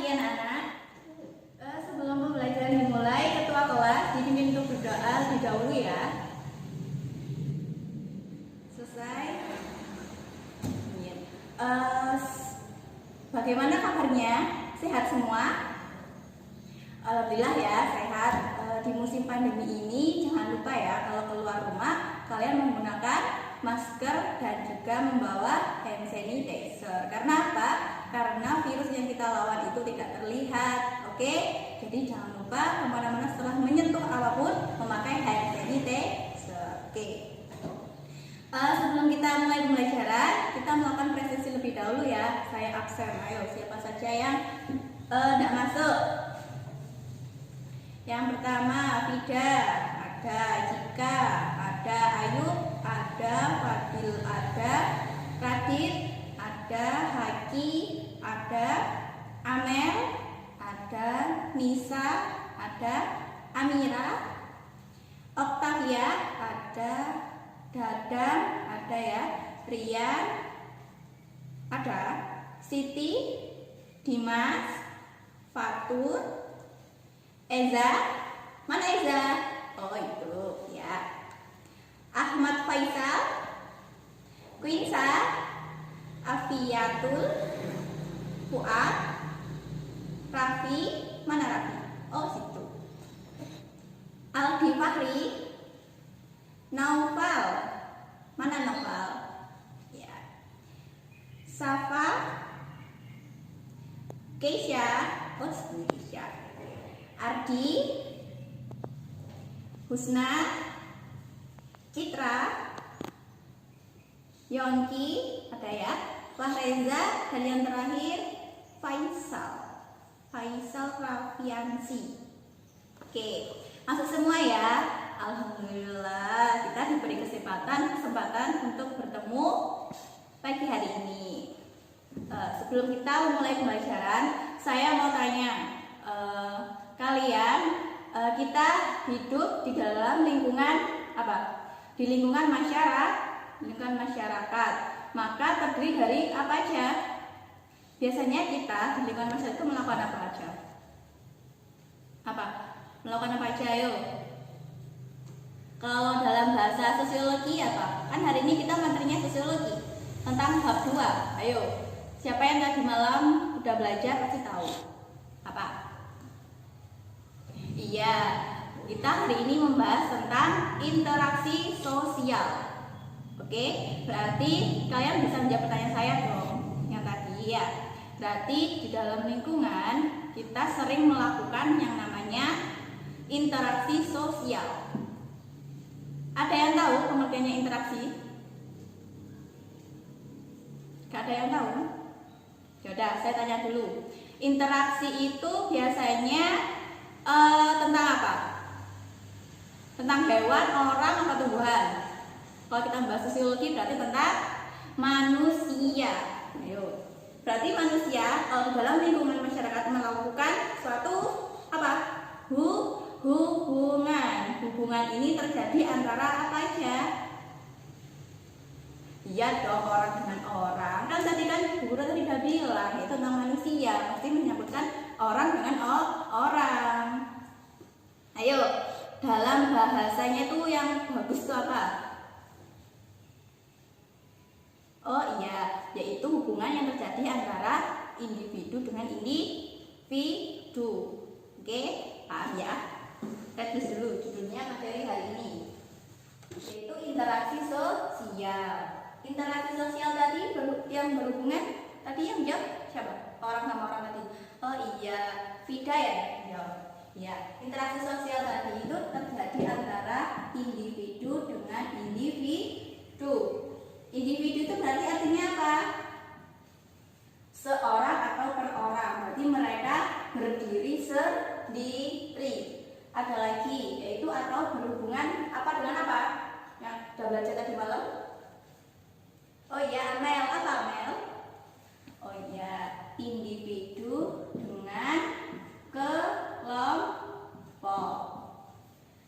pagi anak-anak. Sebelum pembelajaran dimulai, ketua kelas dipimpin untuk berdoa lebih dahulu ya. Selesai. Bagaimana kabarnya? Sehat semua? Alhamdulillah ya, sehat. Di musim pandemi ini jangan lupa ya, kalau keluar rumah kalian menggunakan masker dan juga membawa hand sanitizer. Karena apa? Karena virus yang kita lawan itu tidak terlihat. Oke? Jadi jangan lupa kemana-mana setelah menyentuh apapun memakai hand sanitizer. Oke? Sebelum kita mulai pembelajaran, kita melakukan presentasi lebih dahulu ya. Saya absen. Ayo, siapa saja yang tidak masuk? Yang pertama, Fida, ada Jika, ada Ayub, ada Fadil, ada Radit, ada Haki, ada Amel, ada Nisa, ada Amira, Octavia, ada Dadang, ada ya, Rian, ada Siti, Dimas, Fatur, Eza, mana Eza? Oh itu ya. Ahmad Faisal, Quinsa, Afiatul, Fuad, Raffi, mana Raffi? Oh situ. Aldi Fahri, Naufal, mana Naufal? Ya. Safa, Keisha, oh Keisha. Ardi, Husna, Citra, Yongki, ada ya, Fahreza, dan yang terakhir Faisal Rafiansi. Oke, masuk semua ya. Alhamdulillah kita diberi kesempatan untuk bertemu pagi hari ini. Sebelum kita memulai pembelajaran, saya mau tanya. Kalian kita hidup di dalam lingkungan apa? Di lingkungan masyarakat. Maka terdiri dari apa aja? Biasanya kita di lingkungan masyarakat itu melakukan apa aja? Melakukan apa aja? Ayo. Kalau dalam bahasa sosiologi apa? Kan hari ini kita materinya sosiologi tentang bab 2. Ayo. Siapa yang tadi malam udah belajar pasti tahu. Apa? Iya, kita hari ini membahas tentang interaksi sosial. Oke, berarti kalian bisa menjawab pertanyaan saya dong. Yang tadi ya. Berarti di dalam lingkungan kita sering melakukan yang namanya interaksi sosial. Ada yang tahu pengertiannya interaksi? Gak ada yang tahu? Yaudah, saya tanya dulu. Interaksi itu biasanya tentang apa? Tentang hewan, orang, atau tumbuhan? Kalau kita bahas sosiologi berarti tentang manusia. Ayo. Berarti manusia dalam lingkungan masyarakat melakukan suatu apa? Hubungan. Hubungan ini terjadi antara apa aja? Iya dong, orang dengan orang. Kan tadi guru tadi udah bilang itu tentang manusia, pasti menyebutkan orang dengan orang. Ayo, dalam bahasanya itu yang bagus itu apa? Oh iya, yaitu hubungan yang terjadi antara individu dengan individu. Oke, paham ya? Lihat dulu judulnya materi hari ini, yaitu interaksi sosial. Interaksi sosial tadi yang berhubungan tadi yang jawab siapa? Orang sama orang tadi. Oh iya, Fida ya? Ya, interaksi sosial tadi itu terjadi antara individu dengan individu. Individu itu berarti artinya apa? Seorang atau per orang. Berarti mereka berdiri sendiri. Ada lagi, yaitu atau berhubungan apa dengan apa? Yang sudah belajar tadi malam? Oh iya, Amel. Apa Amel? Oh iya, individu dengan kelompok.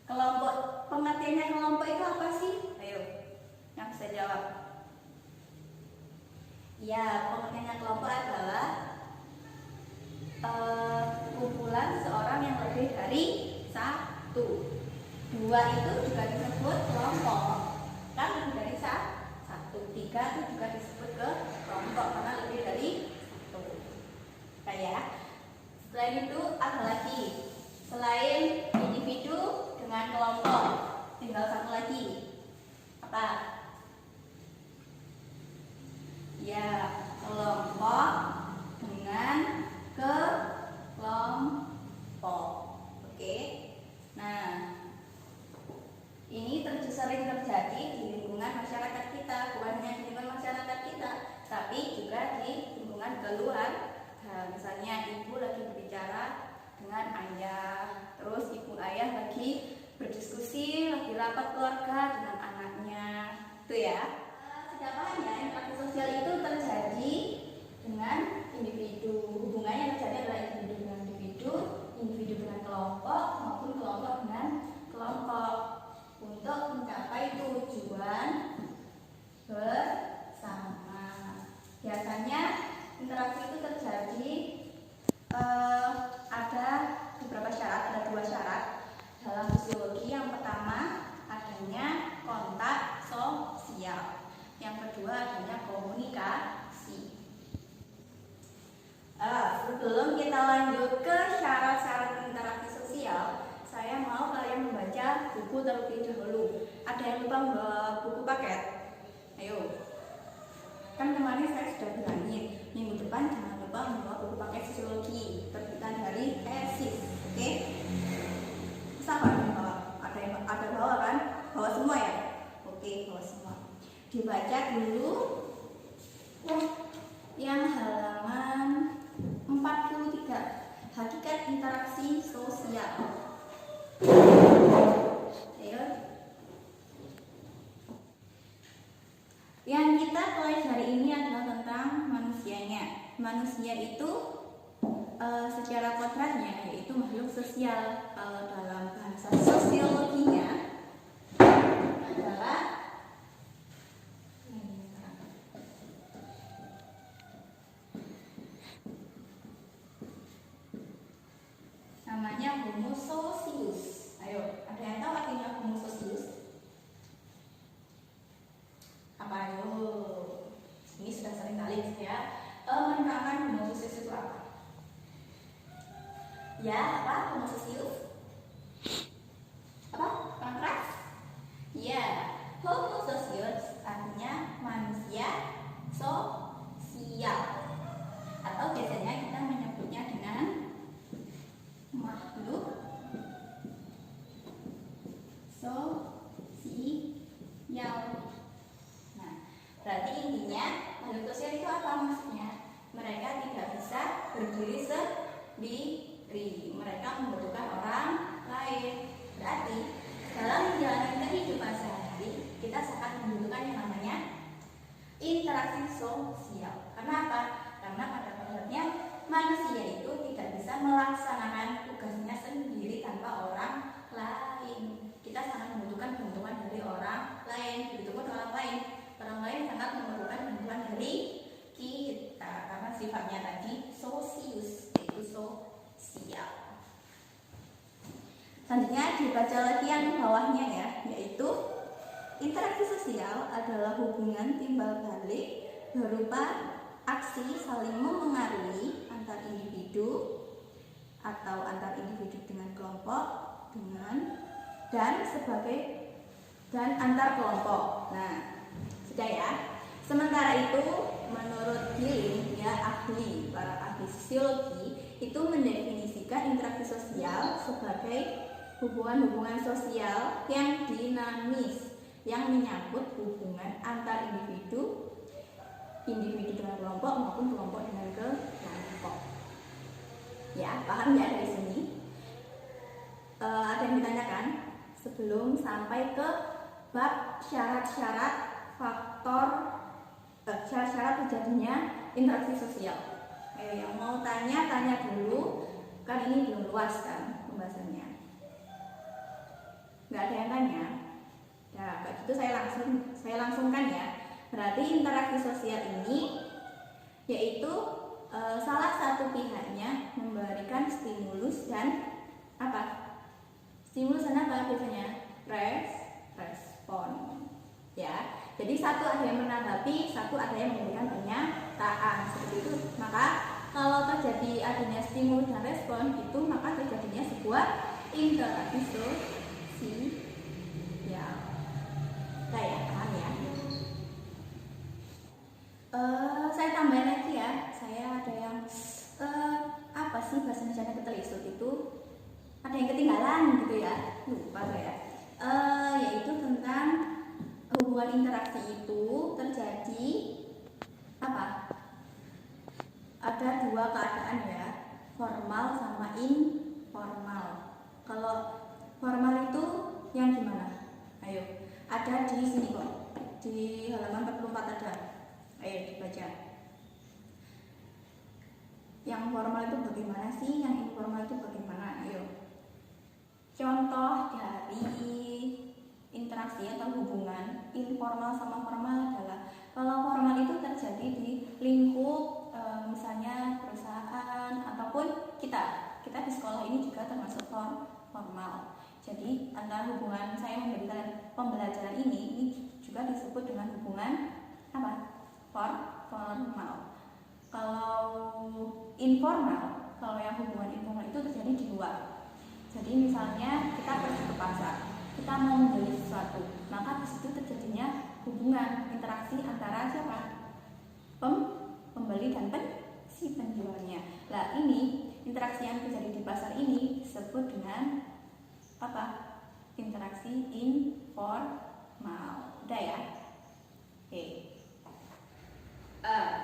Kelompok, pengertiannya kelompok itu apa sih? Ayo, yang bisa jawab. Ya, pengertiannya kelompok adalah kumpulan seseorang yang lebih dari satu. Dua itu juga disebut kelompok, kan lebih dari satu. Tiga itu juga disebut ke kelompok karena lebih dari satu. Kayak selain itu ada lagi, selain individu dengan kelompok, tinggal satu lagi. Apa? Ya, kelompok dengan kelompok. Oke. Nah, ini sering terjadi di lingkungan masyarakat kita, bukan hanya di lingkungan masyarakat kita, tapi juga di lingkungan keluarga. Misalnya ibu lagi berbicara dengan ayah, terus ibu ayah lagi berdiskusi, lagi rapat keluarga dengan anaknya, itu ya. Sejawabannya, interaksi sosial itu terjadi dengan individu. Hubungannya terjadi adalah individu dengan individu, individu dengan kelompok maupun kelompok dengan kelompok untuk mencapai tujuan bersama. Biasanya interaksi itu terjadi ada beberapa syarat, ada 2 syarat dalam fisiologi. Yang pertama adanya kontak sosial, yang kedua adanya komunikasi. Sebelum kita lanjut ke syarat-syarat interaksi sosial, saya mau kalian membaca buku terlebih dahulu. Ada yang lupa membawa buku paket? Ayo. Kan kemarin saya sudah bilangin, minggu depan jangan lupa membawa buku paket fisiologi terbitan dari tesis. Oke? Siapa yang bawa? Ada bawa kan? Bawa semua ya? Oke, bawa semua. Dibaca dulu yang halaman 43, hakikat interaksi sosial. Ayo. Yang kita pelajari ini adalah tentang manusianya. Manusia itu secara kodratnya yaitu makhluk sosial. Kalau dalam bahasa sosiologinya adalah namanya homo socius. Ayo, ada yang tahu artinya homo socius? Apa ayo? Ini sudah sering kali ya. Menerangkan homo socius itu apa? Ya, apa homo socius? Apa? Kurang keras? Ya, homo socius artinya manusia sosial. Atau biasanya kita menyebutnya dengan makhluk sosial. Nah, berarti intinya makhluk sosial itu apa maksudnya? Mereka tidak bisa berdiri sendiri. Mereka membutuhkan orang lain. Berarti dalam menjalani kehidupan sehari-hari kita sangat membutuhkan yang namanya interaksi sosial. Kenapa? Karena pada dasarnya manusia itu tidak bisa melaksanakan tugasnya sendiri tanpa orang lain. Kita sangat membutuhkan bantuan dari orang lain. Begitupun orang lain. Orang lain sangat memerlukan bantuan dari kita karena sifatnya tadi sosius, yaitu sosial. Selanjutnya dibaca lagi yang bawahnya ya, yaitu interaksi sosial adalah hubungan timbal balik berupa aksi saling memengaruhi antar individu atau antar individu dengan kelompok dan antar kelompok. Nah, sudah ya. Sementara itu menurut Gilling ya, para ahli sosiologi itu mendefinisikan interaksi sosial sebagai hubungan-hubungan sosial yang dinamis yang menyangkut hubungan antar individu dengan kelompok maupun kelompok dengan kelompok. Ya, paham ya dari sini? Ada yang ditanyakan sebelum sampai ke bab syarat-syarat faktor syarat-syarat terjadinya interaksi sosial. Yang mau tanya dulu, kan ini belum luas kan pembahasannya. Nggak ada yang tanya. Ya, kayak gitu saya langsungkan ya. Berarti interaksi sosial ini yaitu salah satu pihaknya memberikan stimulus dan apa? Stimulus dan apa biasanya? Respon. Ya. Jadi satu ada yang menanggapi, satu ada yang memberikan pernyataan. Seperti itu. Maka kalau terjadi adanya stimulus dan respon itu, maka terjadinya sebuah interaksi sosial. Saya paham ya. Saya tambahin lagi ya. Saya ada yang apa sih bahasa Indonesia ketelisut itu? Ada yang ketinggalan gitu ya. Lupa saya. Yaitu tentang hubungan interaksi itu terjadi apa? Ada dua keadaan ya, formal sama informal. Kalau formal itu yang gimana? Ayo, ada di sini kok, di halaman 44 ada. Ayo dibaca. Yang formal itu bagaimana sih? Yang informal itu bagaimana? Ayo. Contoh dari interaksi atau hubungan informal sama formal adalah kalau formal itu terjadi di lingkup misalnya perusahaan ataupun kita di sekolah ini juga termasuk formal. Jadi antara hubungan saya memberikan pembelajaran ini juga disebut dengan hubungan apa? Formal. Kalau informal, kalau yang hubungan informal itu terjadi di luar. Jadi misalnya kita pergi ke pasar, kita mau membeli sesuatu, maka di situ terjadinya hubungan interaksi antara siapa? Pembeli dan si penjualnya. Nah ini interaksi yang terjadi di pasar ini disebut dengan apa? Interaksi informal. Udah ya? Oke.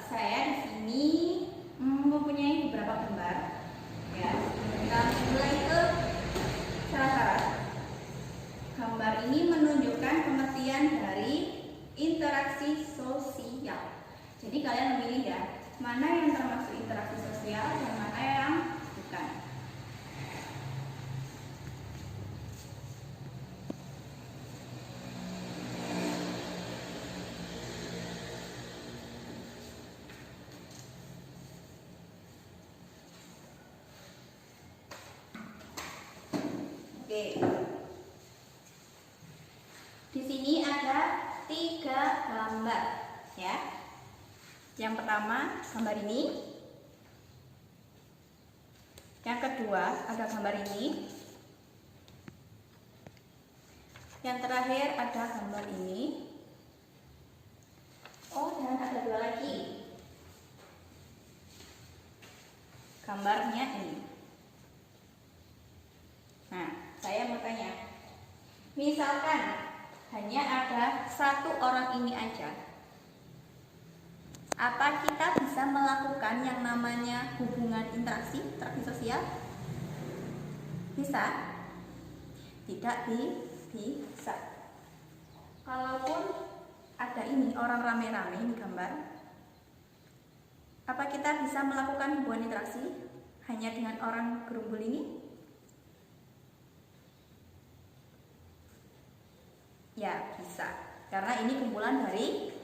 Saya di sini mempunyai beberapa gambar. Ya, kita mulai ke syarat-syarat. Gambar ini menunjukkan pengertian dari interaksi sosial. Jadi kalian memilih ya, mana yang termasuk interaksi sosial dan mana yang bukan. Oke. Di sini ada 3 gambar ya. Yang pertama gambar ini. Yang kedua ada gambar ini. Yang terakhir ada gambar ini. Oh, dan ada 2 lagi. Gambarnya ini. Nah, saya mau tanya. Misalkan hanya ada 1 orang ini aja. Apa kita bisa melakukan yang namanya hubungan interaksi sosial? Bisa? Tidak bisa. Kalaupun ada ini orang rame-rame ini gambar, apa kita bisa melakukan hubungan interaksi hanya dengan orang gerumpul ini? Ya, bisa. Karena ini kumpulan dari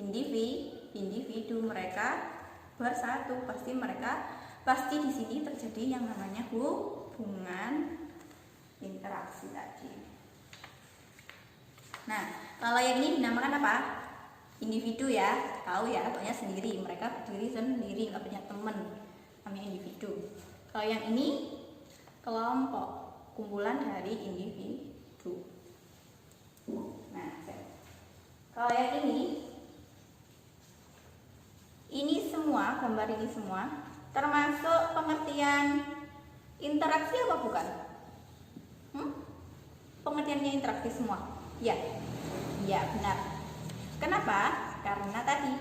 individu, mereka bersatu, pasti di sini terjadi yang namanya hubungan interaksi tadi. Nah, kalau yang ini dinamakan apa? Individu ya, tahu ya, pokoknya sendiri, mereka berdiri sendiri, nggak punya teman, namanya individu. Kalau yang ini kelompok, kumpulan dari individu. Nah, kalau yang ini semua, gambar ini semua termasuk pengertian interaksi apa bukan? Pengertiannya interaksi semua? Ya, benar. Kenapa? Karena tadi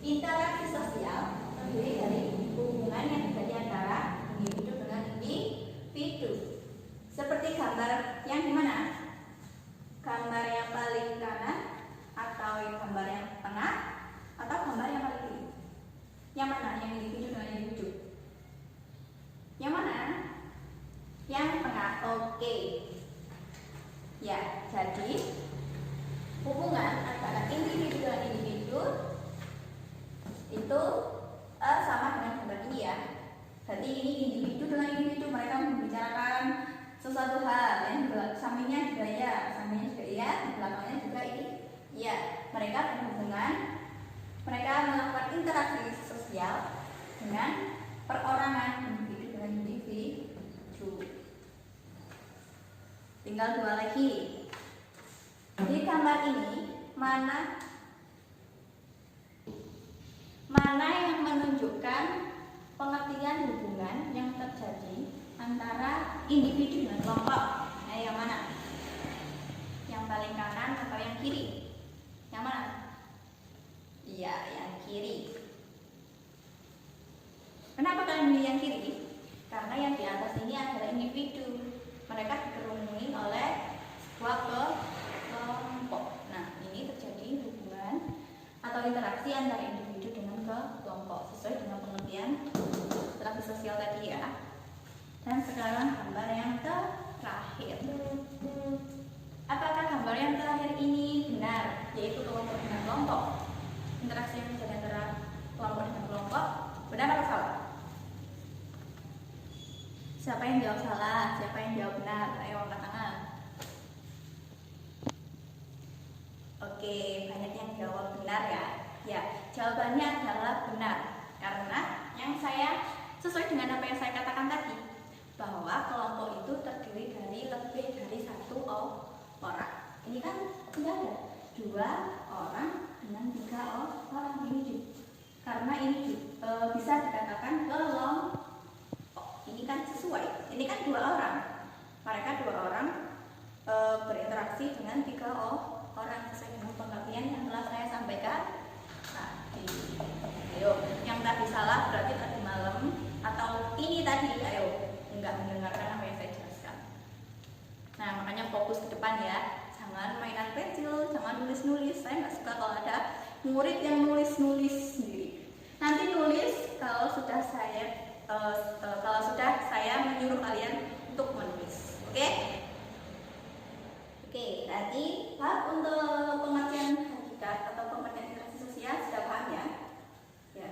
interaksi sosial terdiri dari hubungan yang terjadi antara individu dengan individu. Seperti gambar yang dimana? Gambar yang paling kanan atau gambar yang tengah atau gambar yang paling kiri? Yang mana? Yang individu dengan individu? Yang mana? Yang tengah. Oke. Ya, jadi hubungan antara individu dengan individu itu sama dengan gambar ini ya. Berarti ini individu dengan individu, mereka membicarakan sesuatu hal, yang sampingnya juga ya, sampingnya juga iya, belakangnya juga ini iya. Mereka berhubungan, mereka melakukan interaksi sosial dengan perorangan, individu dengan individu. Tinggal dua lagi. Di gambar ini mana yang menunjukkan pengertian hubungan yang terjadi antara individu dan kelompok? Nah, yang mana? Yang paling kanan atau yang kiri? Yang mana? Iya, yang kiri. Kenapa kalian pilih yang kiri? Karena yang di atas ini adalah individu. Mereka dikerumuni oleh sebuah kelompok. Nah, ini terjadi hubungan atau interaksi antara individu dengan kelompok sesuai dengan pengertian interaksi sosial tadi ya. Dan sekarang gambar yang terakhir. Apakah gambar yang terakhir ini benar, yaitu kelompok dengan kelompok? Interaksi yang terjadi antara kelompok dengan kelompok, benar atau salah? Siapa yang jawab salah? Siapa yang jawab benar? Ayo angkat tangan. Oke, banyak yang jawab benar ya. Ya, jawabannya adalah benar. Karena yang saya sesuai dengan apa yang saya katakan tadi, bahwa kelompok itu terdiri dari lebih dari satu orang. Ini kan tidak ada 2 orang dengan 3 orang ini. Karena ini bisa dikatakan kelompok. Ini kan sesuai. Ini kan 2 orang. Mereka 2 orang berinteraksi dengan 3 orang sesuai dengan pengertian yang telah saya sampaikan tadi. Ayo, yang tadi salah berarti tadi malam atau ini tadi, ayo enggak mendengarkan apa yang saya jelaskan. Nah, makanya fokus ke depan ya. Jangan mainan pensil, jangan nulis-nulis. Saya nggak suka kalau ada murid yang nulis-nulis sendiri. Nanti nulis kalau sudah saya menyuruh kalian untuk menulis. Oke? Oke, tadi untuk pengertian hakikat atau pengertian interaksi sosial sudah paham ya? Ya.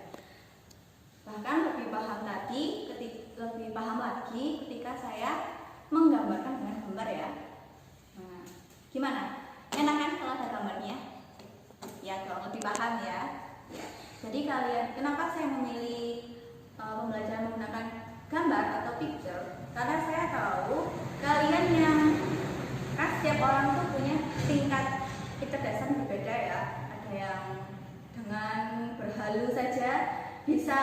Bahkan lebih paham lagi ketika saya menggambarkan dengan gambar ya. Nah, gimana? Enak kan kalau ada gambarnya? Ya, kalau lebih paham ya. Ya. Jadi kenapa saya memilih pembelajaran menggunakan gambar atau picture? Karena saya tahu kalian yang setiap orang tuh punya tingkat kecerdasan berbeda ya. Ada yang dengan berhalu saja bisa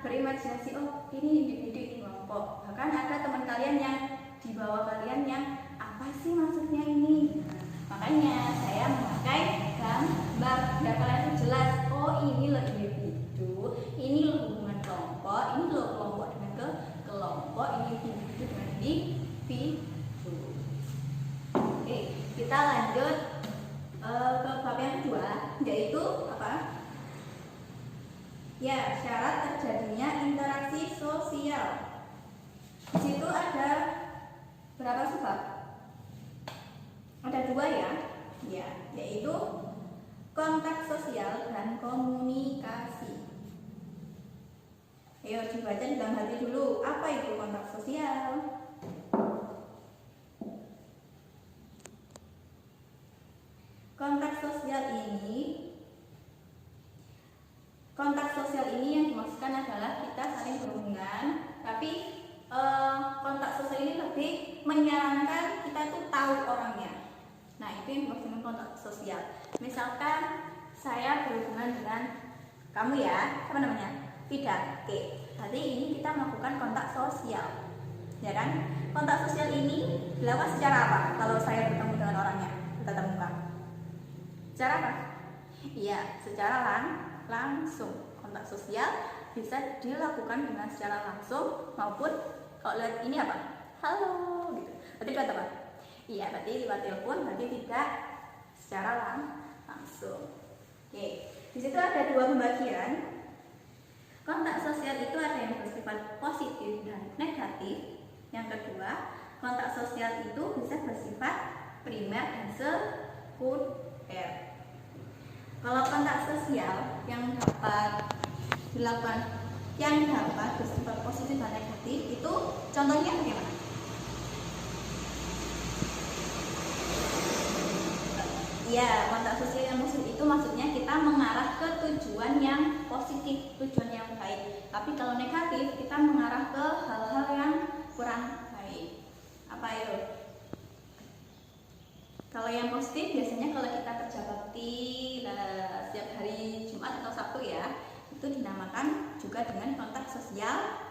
berimajinasi, oh ini individu, ini kelompok. Bahkan ada teman kalian yang di bawah kalian yang apa sih maksudnya ini? Makanya saya memakai gambar biar kalian tuh jelas, oh ini loh individu, ini loh hubungan kelompok, ini loh kelompok dengan kelompok, ini individu dengan individu. Oke, kita lanjut ke bab yang kedua, yaitu apa? Ya, syarat terjadinya interaksi sosial. Di situ ada berapa sebab? Ada 2 ya. Ya, yaitu kontak sosial dan komunikasi. Ayo dibaca di dalam hati dulu. Apa itu kontak sosial? Kontak sosial ini yang dimaksudkan adalah kita saling berhubungan, tapi kontak sosial ini lebih menyarankan kita tuh tahu orangnya. Nah, itu yang dimaksud dengan kontak sosial. Misalkan saya berhubungan dengan kamu ya, apa namanya? Vida. Oke. Berarti ini kita melakukan kontak sosial. Ya kan? Kontak sosial ini dilakukan secara apa? Kalau saya bertemu dengan orangnya, tatap muka. Secara apa? Iya, secara langsung. Kontak sosial bisa dilakukan dengan secara langsung maupun kalau lihat ini apa? Halo gitu. Berarti lewat apa? Iya, berarti lewat telepon, berarti tidak secara langsung. Oke, di situ ada 2 pembagian. Kontak sosial itu ada yang bersifat positif dan negatif. Yang kedua, kontak sosial itu bisa bersifat primer dan sekunder. Kalau kontak sosial yang dapat dilakukan, yang dapat bersifat positif dan negatif Contohnya bagaimana? Ya, kontak sosial yang positif itu maksudnya kita mengarah ke tujuan yang positif, tujuan yang baik. Tapi kalau negatif, kita mengarah ke hal-hal yang kurang baik. Apa itu? Kalau yang positif biasanya kalau kita kerja bakti setiap hari Jumat atau Sabtu ya, itu dinamakan juga dengan kontak sosial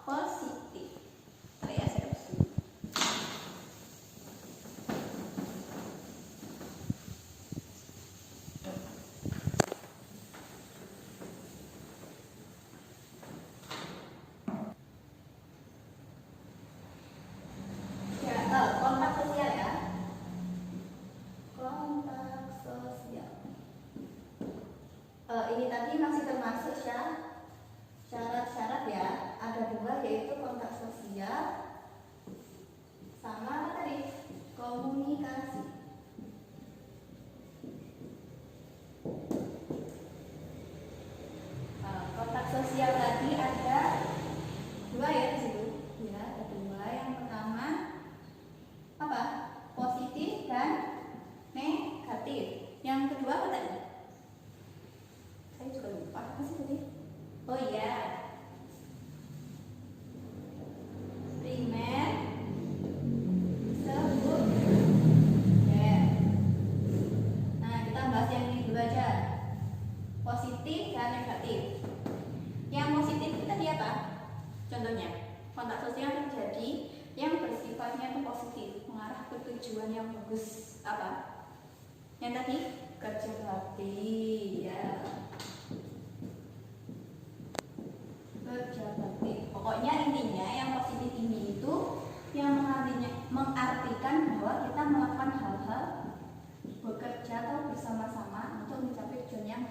positif. Ya, saya kontak sosial ya. Kontak sosial. Ini tadi masih termasuk syarat-syarat ya. Ada dua, yaitu kontak sosial sama apa tadi? Komunikasi. Kontak sosial tadi ada dua ya di situ. Ya, ada dua. Yang pertama apa? Positif dan negatif. Yang kedua apa tadi? Saya juga lupa apa sih tadi? Oh iya, primer, sekunder. Nah, kita bahas yang ini dulu aja. Positif dan negatif. Yang positif itu tadi apa? Contohnya, kontak sosial terjadi yang bersifatnya itu positif, mengarah ke tujuan yang bagus. Apa? Yang tadi kerja bakti ya. Kerja bakti. Pokoknya intinya yang positif ini itu yang mengartikan bahwa kita melakukan hal-hal bekerja atau bersama-sama untuk mencapai tujuan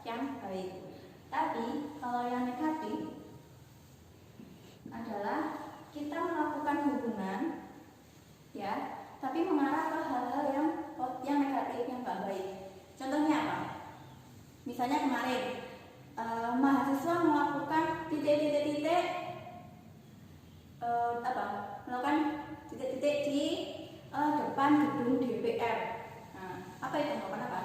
yang baik. Tapi kalau yang negatif adalah kita melakukan hubungan ya, tapi mengarah ke hal-hal yang negatif, yang gak baik. Contohnya apa? Misalnya kemarin mahasiswa melakukan melakukan titik-titik di depan gedung DPR. Nah, apa itu melakukan apa?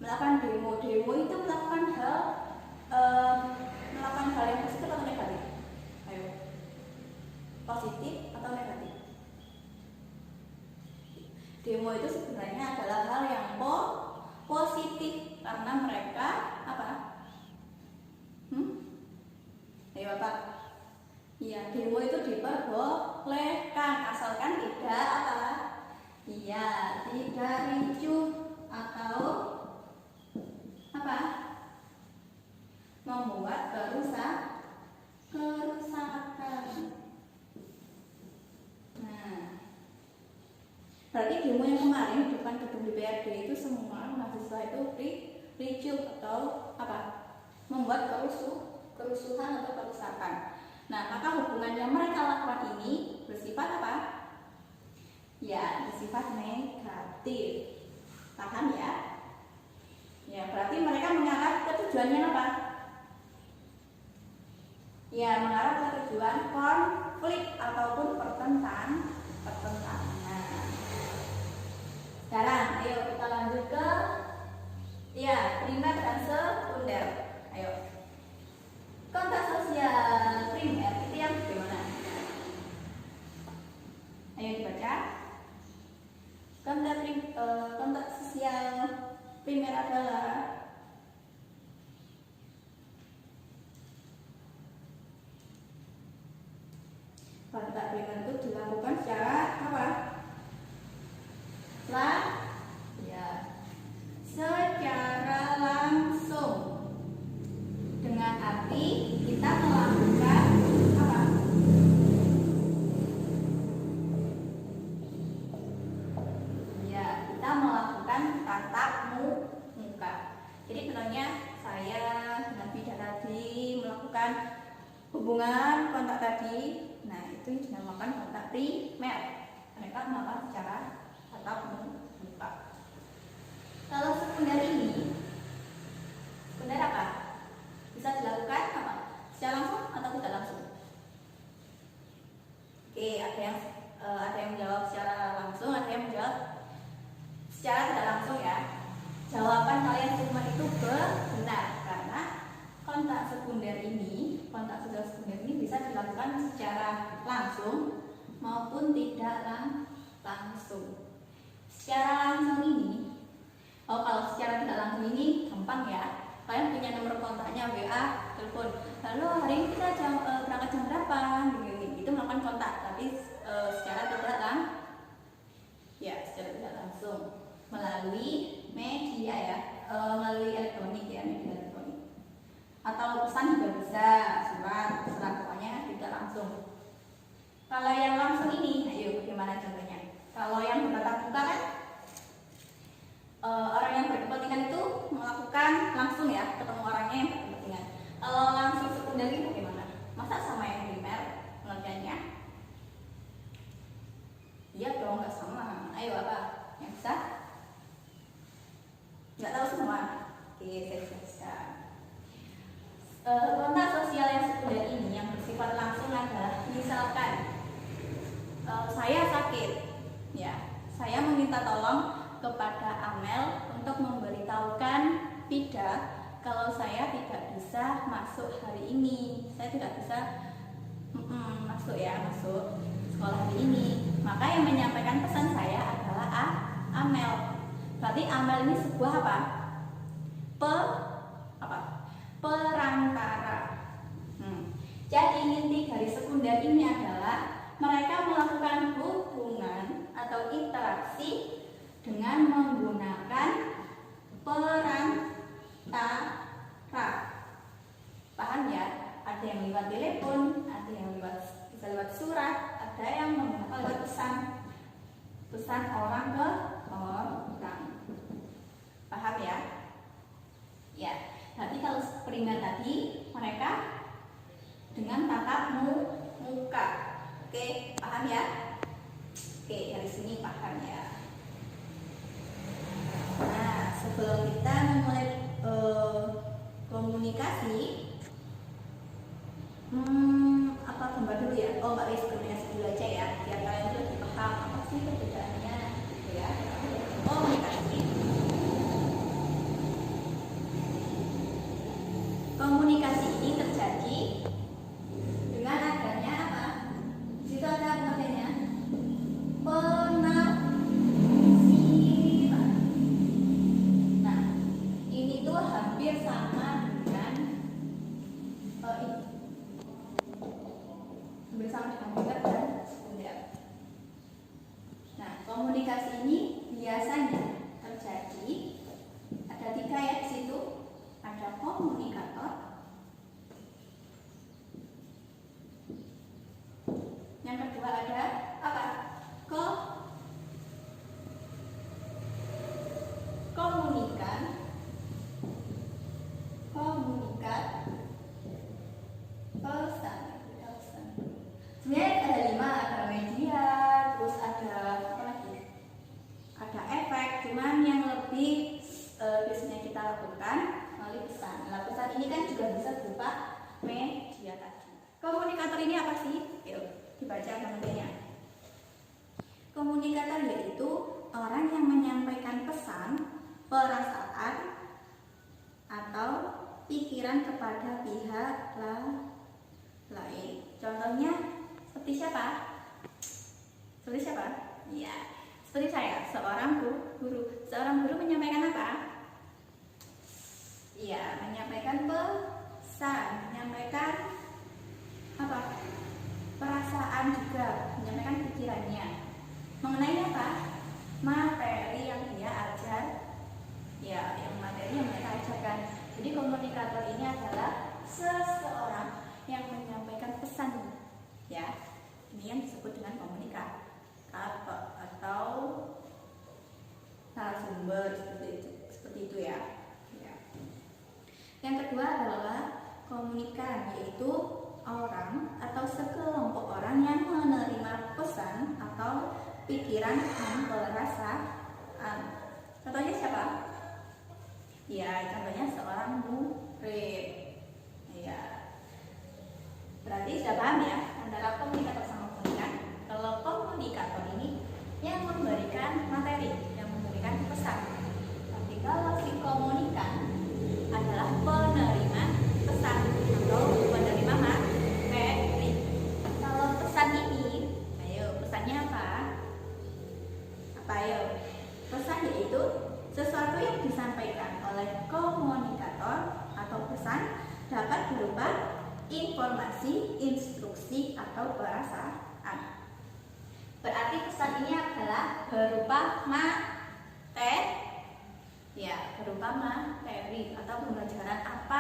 Melakukan demo. Demo itu melakukan hal yang positif atau negatif? Ayo, positif atau negatif? Demo itu sebenarnya adalah hal yang positif karena mereka apa? Ayo apa? Iya, demo itu diperbolehkan asalkan tidak apa? Iya, tidak ricuh atau apa? Membuat kerusakan. Nah, berarti demo yang kemarin di depan gedung DPRD itu semua mahasiswa itu ricuh atau apa? Membuat kerusuhan atau kerusakan. Nah, maka hubungan yang mereka lakukan ini bersifat apa? Ya, bersifat negatif. Paham ya? Ya, berarti mereka mengarah ke tujuannya apa? Ya, mengarah ke tujuan konflik ataupun pertentangan. Sekarang, ayo kita lanjut ke primer dan sekunder. Ayo. Kontak sosial primer itu yang bagaimana? Ayo dibaca. Kontak sosial primer adalah kontak primer itu dilakukan secara apa? Secara langsung, dengan arti kita melakukan apa? Ya, kita melakukan tatap muka. Jadi contohnya saya dengan Bida tadi melakukan hubungan kontak tadi. Nah, itu dinamakan kontak primer. Mereka melakukan secara tatap muka. Kalau sekunder ini, sekunder apa? Bisa dilakukan apa? Secara langsung atau tidak langsung? secara langsung maupun tidak langsung. Secara langsung ini, kalau secara tidak langsung ini gampang ya. Kalian punya nomor kontaknya, WA, telepon. Halo, hari ini kita berangkat jam berapa? Itu melakukan kontak. Tapi secara tidak langsung melalui media ya, melalui elektronik ya, media elektronik. Atau pesan juga bisa, surat, pokoknya tidak langsung. Kalau yang langsung ini, ayo bagaimana contohnya? Kalau yang bertatap muka kan orang yang berkepentingan itu melakukan langsung ya, ketemu orangnya yang berkepentingan. Kalau langsung sekunder itu bagaimana? Masa sama yang primer pengertiannya? Iya dong, nggak sama. Ayo apa? Yang bisa? Nggak tahu semua? Oke, saya jelaskan. Kontak sosial yang sekunder ini yang bersifat langsung adalah misalkan saya sakit, ya, saya meminta tolong kepada Amel untuk memberitahukan Pida kalau saya tidak bisa masuk hari ini, saya tidak bisa masuk sekolah hari ini. Maka yang menyampaikan pesan saya adalah Amel. Berarti Amel ini sebuah apa? Perantara. Jadi inti dari sekunder ini adalah mereka melakukan hubungan atau interaksi dengan menggunakan perantara. Paham ya? Ada yang lewat telepon, ada yang bisa lewat surat, ada yang menggunakan lewat pesan orang ke orang. Paham ya? Ya. Nanti kalau primer tadi mereka dengan tatap muka. Oke, paham ya? Oke, dari sini paham ya. Nah, sebelum kita memulai komunikasi, apa gambar dulu ya? Oh, nggak bisa komunikasi dulu aja ya, biar kalian lebih paham apa sih perbedaannya, gitu ya. Komunikasi. Komunikasi ini terjadi dengan adanya apa? Di situ ada namanya penafsiran. Nah, ini tuh hampir sama dengan dengar dan sekunder. Nah, komunikasi ini biasanya terjadi ada 3 ya di situ. Ada komunikator, yang kedua ada apa? Komunikat, pesan. Sebenarnya ada 5, ada media, terus ada apa lagi? Ada efek, cuman yang lebih biasanya kita lakukan melalui pesan. Nah, pesan ini kan juga bisa berupa media tadi. Komunikator ini apa sih? Yuk, dibaca pengertiannya. Komunikator yaitu orang yang menyampaikan pesan, perasaan, atau pikiran kepada pihak lain. Contohnya seperti siapa? Iya, seperti saya, seorang guru. Seorang guru menyampaikan apa? Iya, menyampaikan pesan, menyampaikan apa? Perasaan juga, menyampaikan pikirannya. Mengenai apa? Materi yang dia ajar. Ya, yang materi yang mereka ajarkan. Jadi komunikator ini adalah seseorang yang menyampaikan pesan. Ya, ini yang disebut dengan komunikator atau narasumber seperti itu ya. Yang kedua adalah komunikan, yaitu orang atau sekelompok orang yang menerima pesan atau pikiran dan perasaan. Contohnya siapa? Ya, contohnya seorang murid. Ya, berarti sudah paham ya antara komunikator sama komunikan. Kalau komunikator ini yang memberikan materi, yang memberikan pesan. Tapi kalau si komunikan adalah penerima pesan atau penerima materi. Kalau informasi, instruksi, atau perasaan. Berarti pesan ini adalah berupa berupa materi atau pembelajaran apa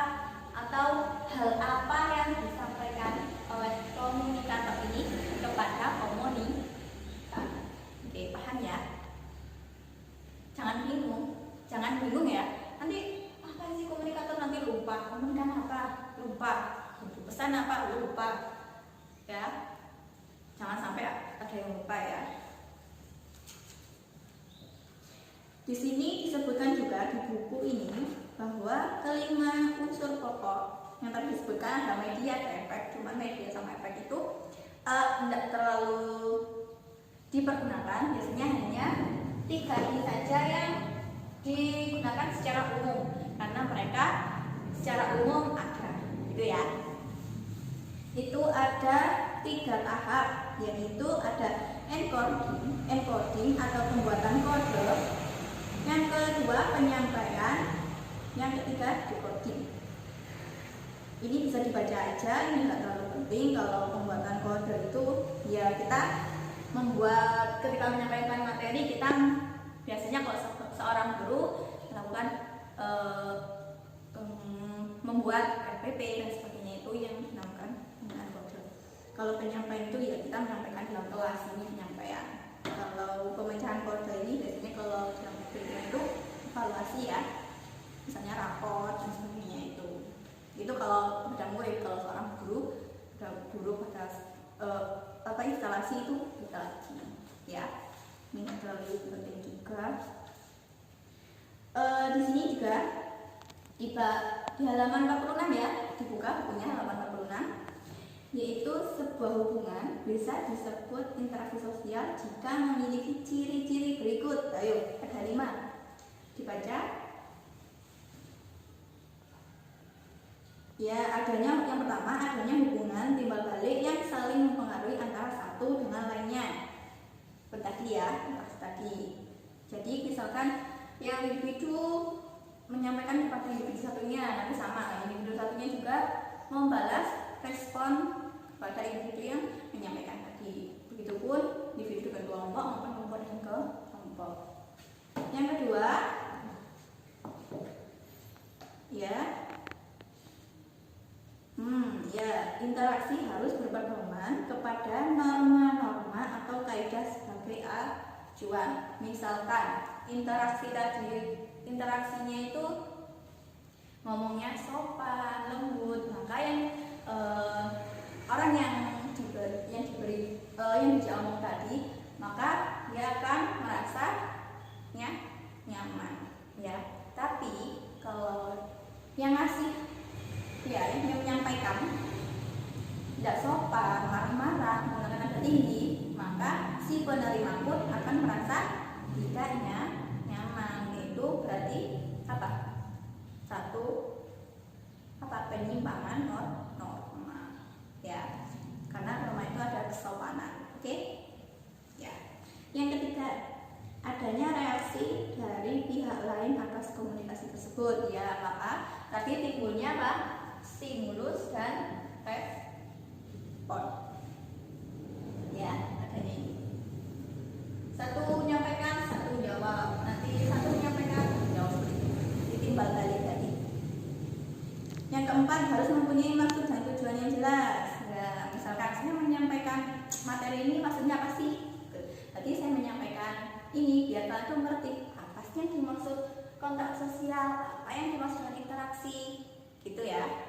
atau hal apa yang disampaikan oleh komunikator ini kepada komunikan. Oke, paham ya? Jangan bingung ya. Nanti apa sih komunikator, nanti lupa. Komunikan apa? Lupa. Pesan apa? Lupa. Ya. Jangan sampai ada yang lupa ya. Di sini disebutkan juga di buku ini bahwa kelima unsur pokok yang tadi disebutkan ada media, ada efek. Cuman media sama efek itu tidak terlalu dipergunakan. Biasanya hanya 3 ini saja yang digunakan secara umum karena mereka secara umum ada, gitu ya. Itu ada 3 tahap, yaitu ada encoding atau pembuatan kode, yang kedua penyampaian, yang ketiga decoding. Ini bisa dibaca aja, ini nggak terlalu penting. Kalau pembuatan kode itu ya kita membuat, ketika menyampaikan materi kita biasanya kalau seorang guru melakukan membuat RPP dan sebagainya, itu yang dinamakan penggunaan kode. Kalau penyampaian itu ya kita menyampaikan dalam kelas, ini penyampaian. Kalau pemecahan kode ini biasanya kalau dalam itu evaluasi ya, misalnya raport dan sebagainya itu kalau bidang murid. Kalau seorang guru pada instalasi itu kita lagi ya, ini terlalu penting juga. Di sini juga di halaman 46 ya, dibuka bukunya halaman 46, yaitu sebuah hubungan bisa disebut interaksi sosial jika memiliki ciri-ciri berikut. Ayo, ada 5, dibaca. Ya, yang pertama adanya hubungan timbal balik yang saling mempengaruhi antara satu dengan lainnya. Tadi ya, tadi. Jadi misalkan yang individu menyampaikan kepada individu satunya, nanti sama individu satunya juga membalas respon kepada individu yang menyampaikan tadi. Begitupun individu ke kelompok maupun kelompok dengan kelompok. Yang kedua, interaksi harus berpedoman kepada norma-norma atau kaidah sebagai acuan. Misalkan interaksinya itu ngomongnya sopan, lembut, maka yang orang yang dijak omong tadi, maka dia akan merasa nyaman ya. Tapi kalau yang menyampaikan tidak sopan, marah-marah, menggunakan nada tinggi, maka si penerima pun akan merasa tidak nyaman. Itu berarti penyimpangan norma ya, karena norma itu ada kesopanan. Oke ya. Yang ketiga, adanya reaksi dari pihak lain atas komunikasi tersebut. Ya, maka tadi timbulnya stimulus dan respon ya, adanya ini. Satu menyampaikan, satu jawab, nanti satu menyampaikan, jawab, ditimbal balik tadi. Yang keempat, harus mempunyai maksud dan tujuan yang jelas. Ya, misalkan saya menyampaikan materi ini maksudnya apa sih? Tadi saya menyampaikan ini biar kalian mengerti apa sih yang dimaksud kontak sosial, apa yang dimaksud dengan interaksi, gitu ya.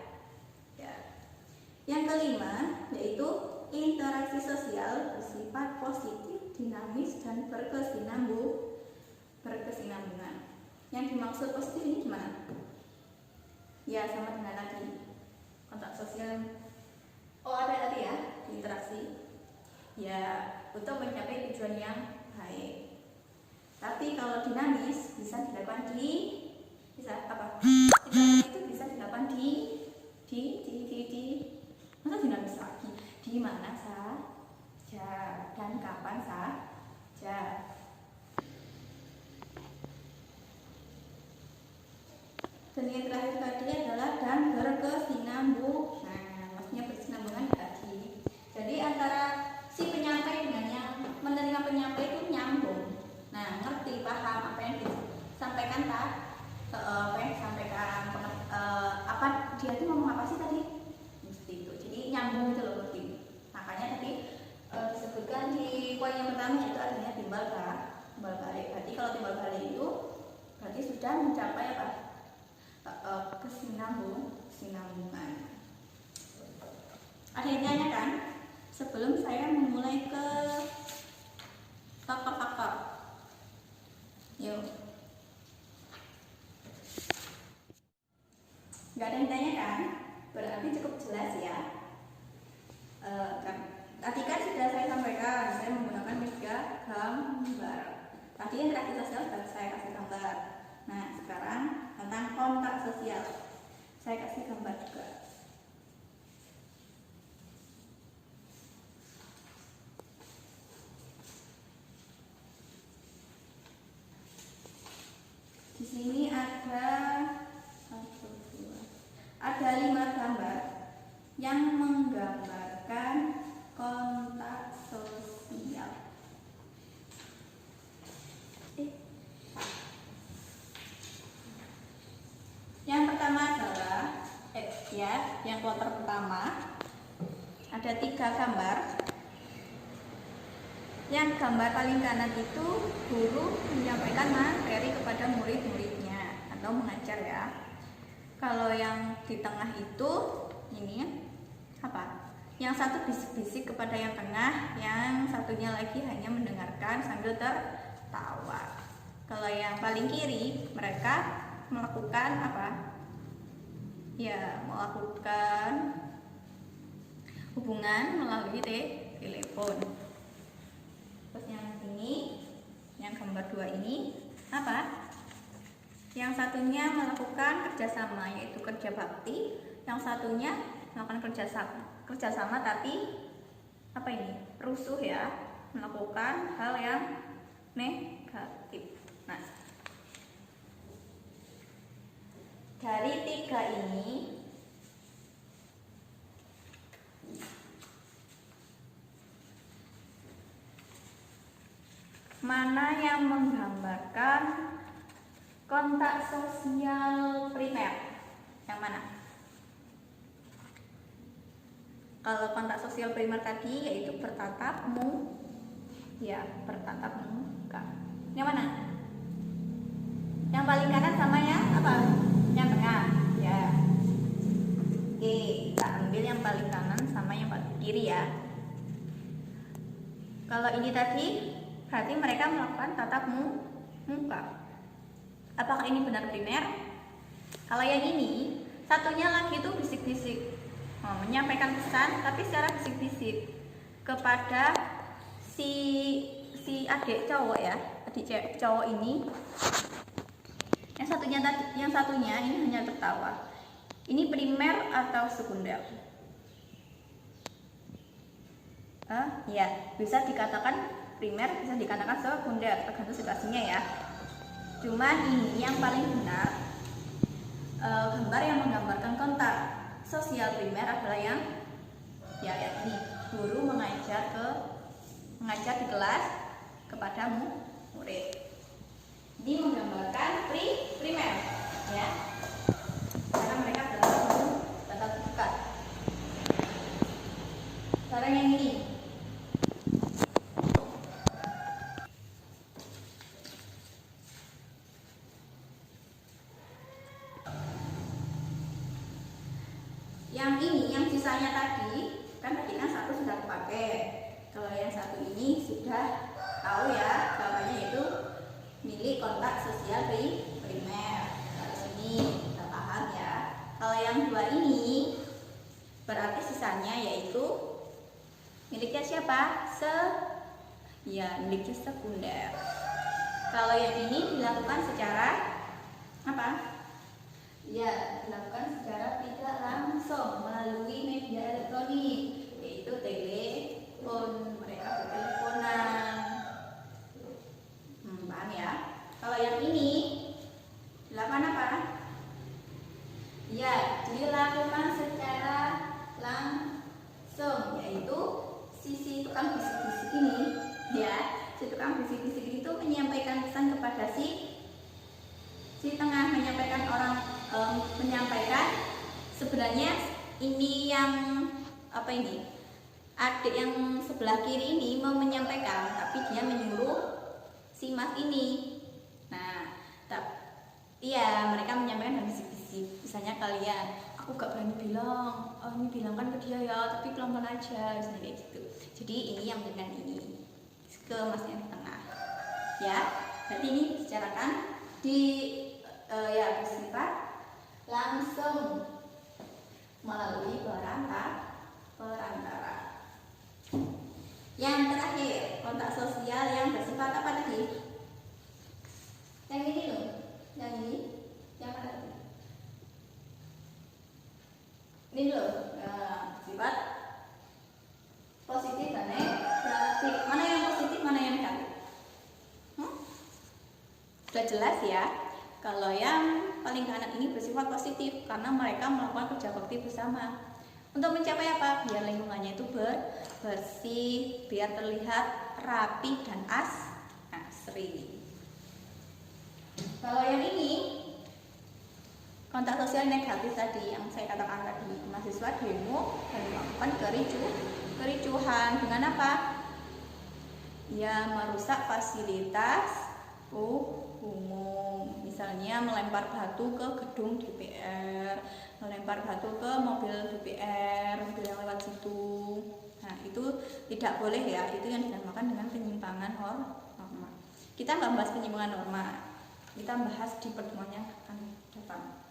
Yang kelima, yaitu interaksi sosial bersifat positif, dinamis, dan berkesinambungan. Yang dimaksud positif ini gimana? Ya, sama dengan tadi kontak sosial. Ada tadi ya, interaksi. Ya, untuk mencapai tujuan yang baik. Tapi kalau dinamis bisa dilakukan interaksi itu bisa dilakukan masa dinamis lagi, di mana saja dan kapan saja. Dan yang terakhir tadi adalah dan berkesinambungan. Maksudnya berkesinambungan nyambung itu loh begini. Makanya tadi disebutkan di poin yang pertama itu adanya timbal balik. Berarti kalau timbal balik itu berarti sudah mencapai apa? Kesinambungan. Ada yang ditanyakan sebelum saya memulai ke faktor-faktor. Yuk. Nggak ada yang ditanyakan? Berarti cukup jelas ya. Tadi kan sudah saya sampaikan, saya menggunakan 3 gambar. Tadi interaksi sosial sudah saya kasih gambar. Nah, sekarang tentang kontak sosial, saya kasih gambar juga. Di sini ada 5 gambar yang menggambarkan kontak sosial. Yang pertama adalah yang kloter pertama ada 3 gambar. Yang gambar paling kanan itu guru menyampaikan materi kepada murid-muridnya atau mengajar ya. Kalau yang di tengah itu ini apa? Yang satu bisik-bisik kepada yang tengah, yang satunya lagi hanya mendengarkan sambil tertawa. Kalau yang paling kiri mereka melakukan apa? Ya, melakukan hubungan melalui telepon. Terus yang ini, yang gambar 2 ini apa? Yang satunya melakukan kerjasama, yaitu kerja bakti. Yang satunya melakukan kerjasama tapi apa ini? Rusuh ya, melakukan hal yang negatif. Nah, dari 3 ini mana yang menggambarkan kontak sosial primer? Yang mana? Kalau kontak sosial primer tadi yaitu bertatap muka. Yang mana? Yang paling kanan sama yang apa? Yang tengah. Ya. Oke, kita ambil yang paling kanan sama yang paling kiri ya. Kalau ini tadi berarti mereka melakukan tatap muka. Apakah ini benar primer? Kalau yang ini, satunya lagi itu bisik-bisik, menyampaikan pesan tapi secara bisik-bisik kepada si adik cowok ya, adik cowok ini. Yang satunya ini hanya tertawa. Ini primer atau sekunder? Ya, bisa dikatakan primer, bisa dikatakan sekunder, tergantung situasinya ya. Cuman ini yang paling benar, gambar yang menggambarkan kontak sosial primer adalah yang ini, guru mengajar di kelas kepada murid. Ini menggambarkan primer ya, karena mereka tatap muka. Sekarang yang ini, yang sisanya tadi kan satu sudah dipakai. Kalau yang satu ini sudah tahu ya, jawabannya itu milik kontak sosial primer. Kalau ini kita paham ya. Kalau yang 2 ini berarti sisanya yaitu miliknya siapa? Miliknya sekunder. Kalau yang ini dilakukan secara apa? Ya, dilakukan secara tidak langsung melalui media elektronik, yaitu telepon. Mereka berteleponan. Paham ya? Kalau yang ini dilakukan apa? Ya, dilakukan secara langsung, yaitu si tukang bisik-bisik ini, ya, si tukang bisik-bisik itu menyampaikan pesan kepada si tengah, menyampaikan sebenarnya ini yang apa ini, adik yang sebelah kiri ini mau menyampaikan, tapi dia menyuruh si mas ini. Nah, iya, mereka menyampaikan dengan bisik-bisik. Misalnya kalian, aku gak berani bilang, oh, ini bilangkan ke dia ya, tapi pelan-pelan aja, misalnya kayak gitu. Jadi ini yang dengan ini ke mas yang di tengah, ya. Berarti ini dibicarakan di ya bersifat langsung melalui perantara. Yang terakhir, kontak sosial yang bersifat apa tadi? Yang ini loh, yang ini, yang mana tadi? Ini loh, sifat positif dan negatif. Mana yang positif, mana yang negatif? Sudah jelas ya. Kalau yang paling kanan ini bersifat positif karena mereka melakukan kerja bakti bersama. Untuk mencapai apa? Biar lingkungannya itu bersih, biar terlihat rapi dan asri. Kalau yang ini kontak sosial negatif tadi yang saya katakan tadi, mahasiswa demo dan melakukan kericuhan dengan apa? Ya, merusak fasilitas umum, misalnya melempar batu ke gedung DPR, melempar batu ke mobil DPR, mobil yang lewat situ. Nah, itu tidak boleh ya, itu yang dinamakan dengan penyimpangan norma. Kita nggak bahas penyimpangan norma, kita bahas di pertemuan yang akan datang.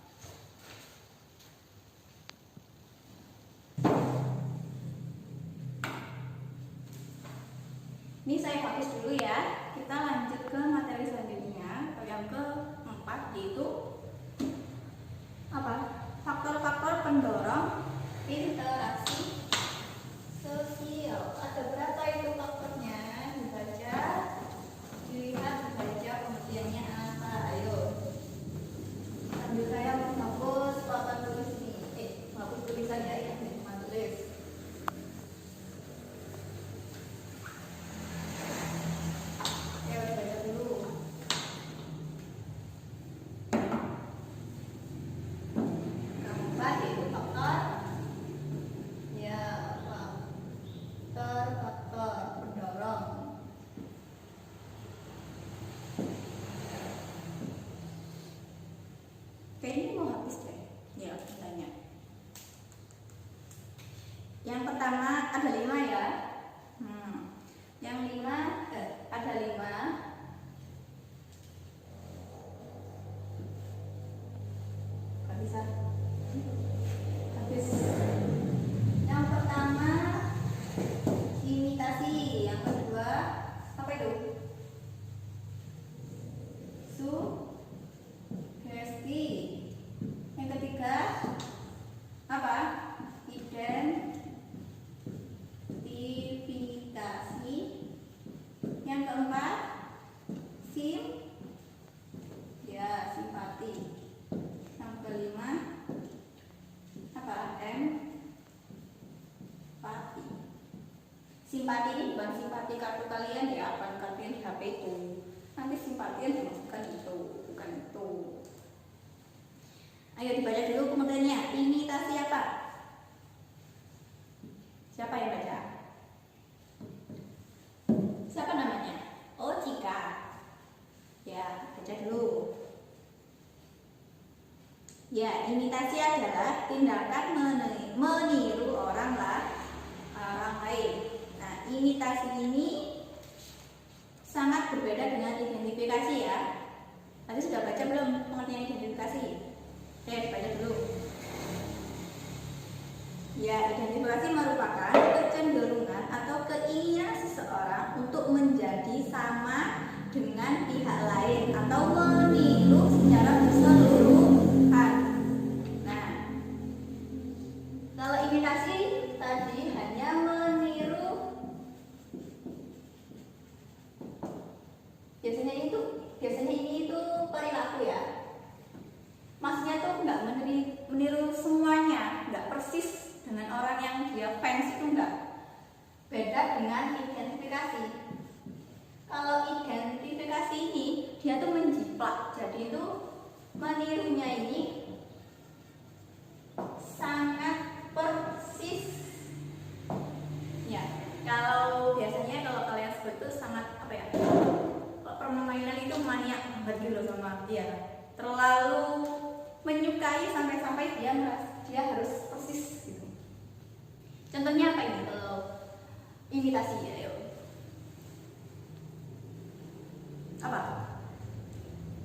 Ini saya hapus dulu ya. Kita lanjut ke materi selanjutnya, yang keempat, yaitu apa? Faktor-faktor pendorong interaksi sosial. Ada berapa itu faktornya? Dibaca, dilihat, dibaca, kemudiannya apa? Ayo. Sambil saya menghapus papan tulis ini. Hapus tulisan ya, yang cuma tulis. Kayaknya mau habis deh. Ya, tanya. Yang pertama ada 5 ya. Yang 5 ada 5. Gak bisa. Habis. Yang pertama imitasi, yang kedua apa itu? Sugesti. Yang ketiga apa? Identifikasi. Yang keempat simpati. Yang kelima apa? Empati. Simpati ini bukan simpati kartu kalian ya, bukan kartu yang di HP itu. Nanti simpati yang dimaksudkan itu, bukan itu. Ayo dibaca dulu komentarnya. Imitasi apa? Siapa yang baca? Siapa namanya? Oh, Cika. Ya, baca dulu. Ya, imitasi adalah tindakan meniru orang lain. Nah, imitasi ini sangat berbeda dengan identifikasi ya. Tadi sudah baca belum pengertian identifikasi? Baca dulu. Ya, identifikasi merupakan kecenderungan atau keinginan seseorang untuk menjadi sama dengan pihak lain atau meniru secara keseluruhan. Nah, kalau imitasi tadi hanya meniru, biasanya ini itu perilaku ya. Maksudnya tuh nggak meniru semuanya, nggak persis dengan orang yang dia fans itu nggak. Beda dengan identifikasi. Kalau identifikasi ini dia tuh menjiplak banget gitu loh sama dia, terlalu menyukai sampai-sampai dia harus persis gitu. Contohnya apa ini kalau imitasi ya? Yuk. Apa?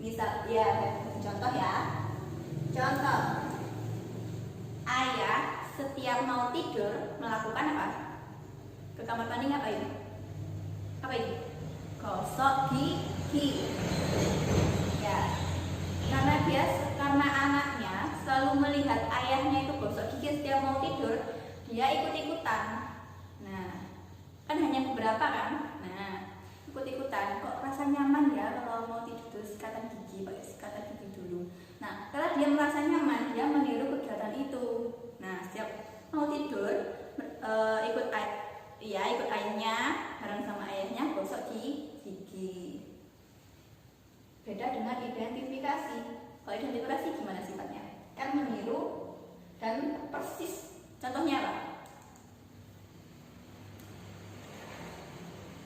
Misal ya, contoh ya. Contoh. Ayah setiap mau tidur melakukan apa? Ke kamar mandi ngapain? Apa ini? Gosok gigi. Ya. Karena anaknya selalu melihat ayahnya itu gosok gigi setiap mau tidur, dia ikut-ikutan. Nah, kan hanya beberapa kan? Nah, ikut-ikutan. Kok rasa nyaman ya kalau mau tidur sikatan gigi, pakai sikatan gigi dulu. Nah, karena dia merasa nyaman, dia meniru kegiatan itu. Nah, setiap mau tidur ikut ayahnya, bareng sama ayahnya gosok gigi. Beda dengan identifikasi. Kalau identifikasi gimana sifatnya? Kan meniru dan persis. Contohnya apa?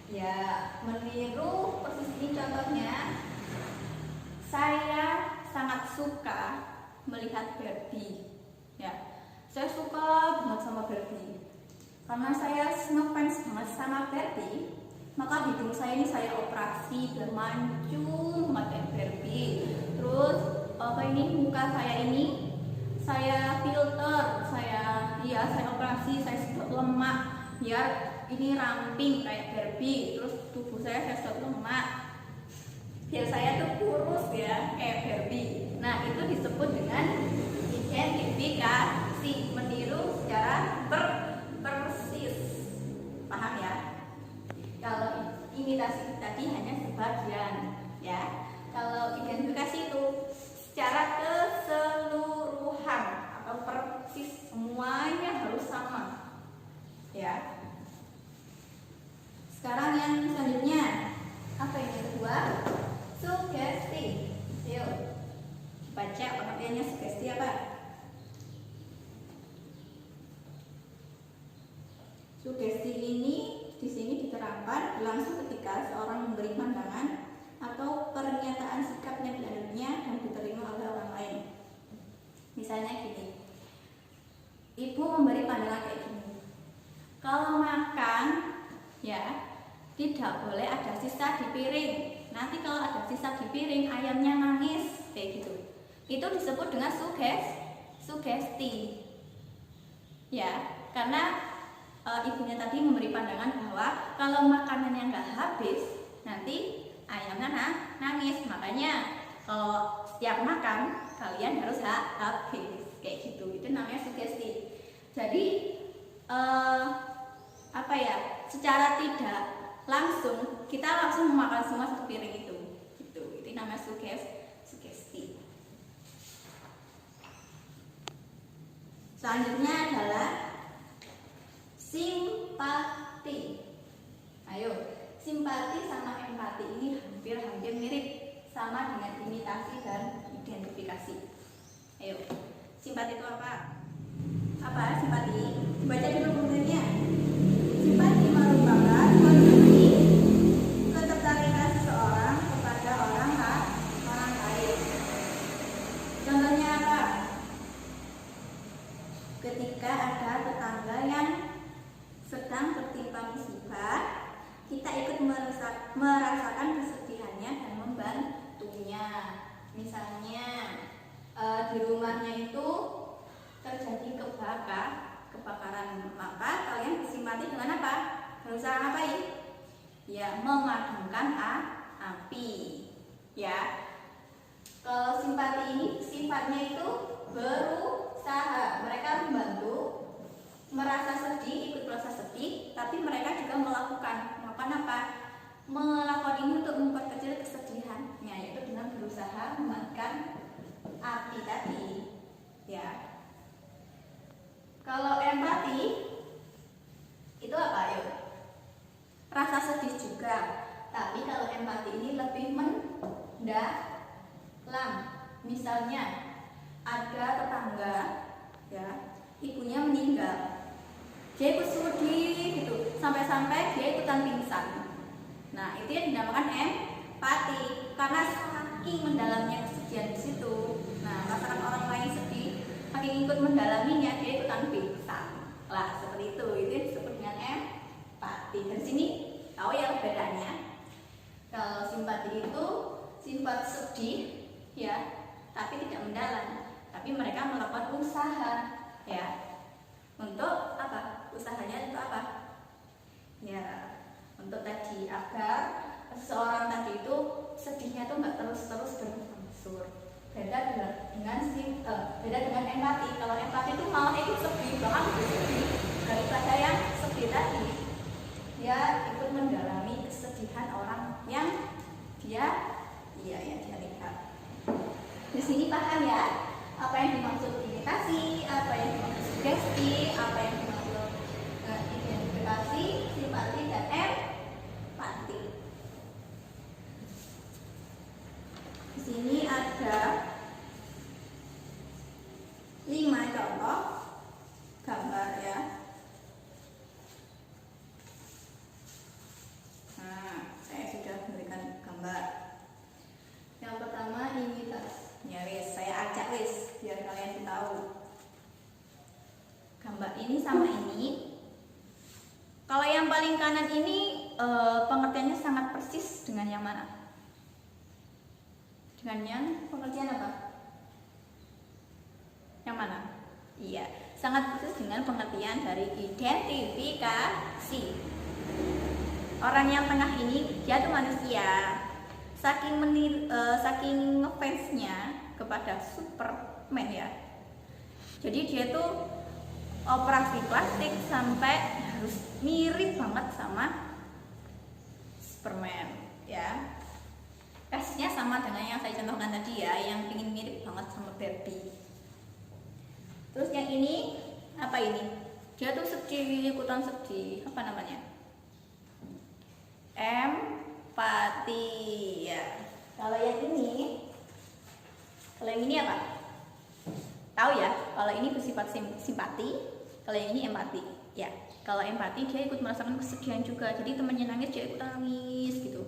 Ya, meniru persis ini contohnya. Saya sangat suka melihat Barbie. Ya, saya suka banget sama Barbie. Karena saya ngefans banget sama Barbie, maka hidung saya ini saya operasi biar mancung pakai Barbie. Terus muka saya ini saya filter, saya operasi, saya sedot lemak biar ini ramping kayak Barbie. Terus tubuh saya sedot lemak biar saya tuh kurus ya kayak Barbie. Nah, itu disebut dengan identifikasi, meniru secara persis. Paham ya? Kalau imitasi tadi hanya sebagian ya. Kalau identifikasi itu secara keseluruhan atau persis, semuanya harus sama ya. Sekarang yang selanjutnya apa yang kedua? Sugesti. Yuk baca pengertiannya sugesti apa? Sugesti ini di sini diterapkan langsung ketika seorang memberi pandangan atau pernyataan sikap yang dianggapnya dan diterima oleh orang lain. Misalnya gini, ibu memberi pandangan kayak gini, kalau makan ya tidak boleh ada sisa di piring. Nanti kalau ada sisa di piring ayamnya nangis kayak gitu. Itu disebut dengan sugesti. Ya, karena ibunya tadi memberi pandangan bahwa kalau makanannya nggak habis nanti ayamnya nangis. Makanya kalau setiap makan kalian harus habis kayak gitu. Itu namanya sugesti. Jadi secara tidak langsung kita langsung memakan semua satu piring itu. Gitu. Itu namanya sugesti. Selanjutnya adalah simpati. Ayo, simpati sama empati ini hampir mirip, sama dengan imitasi dan identifikasi. Ayo, simpati itu apa? Apa simpati? Baca dulu bukunya. Simpati merupakan kondisi ketertarikan seseorang kepada orang lain. Contohnya apa? Ketika ada tetangga yang sedang tertimpa musibah, kita ikut merasakan kesedihannya dan membantunya. Misalnya di rumahnya itu terjadi kebakaran, maka kalian bersimpati dengan apa? Berusaha ngapain? Ya, memadamkan api. Ya, kalau simpati ini sifatnya itu berusaha. Mereka membantu, merasa sedih, ikut merasa sedih, tapi mereka juga melakukan apa? Melakukan ini untuk memperkecil kesedihannya, yaitu dengan berusaha memadamkan api tadi. Ya. Kalau empati itu apa? Yuk. Rasa sedih juga, tapi kalau empati ini lebih mendalam. Misalnya ada tetangga, ya, ibunya meninggal, dia ikut sedih gitu, sampai-sampai dia ikutan pingsan. Nah, itu yang dinamakan empati, karena saking mendalamnya kesedihan di situ, nah merasakan orang lain sedih, makin ikut mendalaminya, dia ikutan pingsan lah, seperti itu disebut dengan empati. Dari sini tahu ya bedanya. Kalau simpati itu sifat sedih ya, tapi tidak mendalam, tapi mereka melakukan usaha ya, untuk apa? Usahanya untuk apa? Ya, untuk tadi agar seseorang tadi itu sedihnya tuh nggak terus-terus berlangsung. Beda dengan empati. Kalau empati itu malah ikut sedih, bahkan lebih sedih daripada yang sedih tadi. Dia ikut mendalami kesedihan orang yang dia lihat. Di sini paham ya apa yang dimaksud imitasi, apa yang dimaksud sugesti, apa yang dimaksud identifikasi, simpati dan empati. Di sini ada 5 contoh gambar ya. Nah, saya sudah memberikan gambar. Yang pertama imitasi. Ya wis, saya acak wis biar kalian tahu. Gambar ini sama ini. Kalau yang paling kanan ini pengertiannya sangat persis dengan yang mana? Dengan yang pengertian apa? Yang mana? Iya, sangat persis dengan pengertian dari identifikasi. Orang yang tengah ini dia tuh manusia. Saking ngefansnya kepada Superman ya. Jadi dia tuh operasi plastik sampai harus mirip banget sama Superman ya. Kasusnya sama dengan yang saya contohkan tadi ya, yang ingin mirip banget sama Barbie. Terus yang ini apa ini? Dia tuh sedih, ikutan sedih. Apa namanya? Empati ya. Kalau yang ini apa? Tahu ya? Kalau ini bersifat simpati, kalau yang ini empati ya. Kalau empati dia ikut merasakan kesedihan juga. Jadi temannya nangis dia ikut nangis gitu.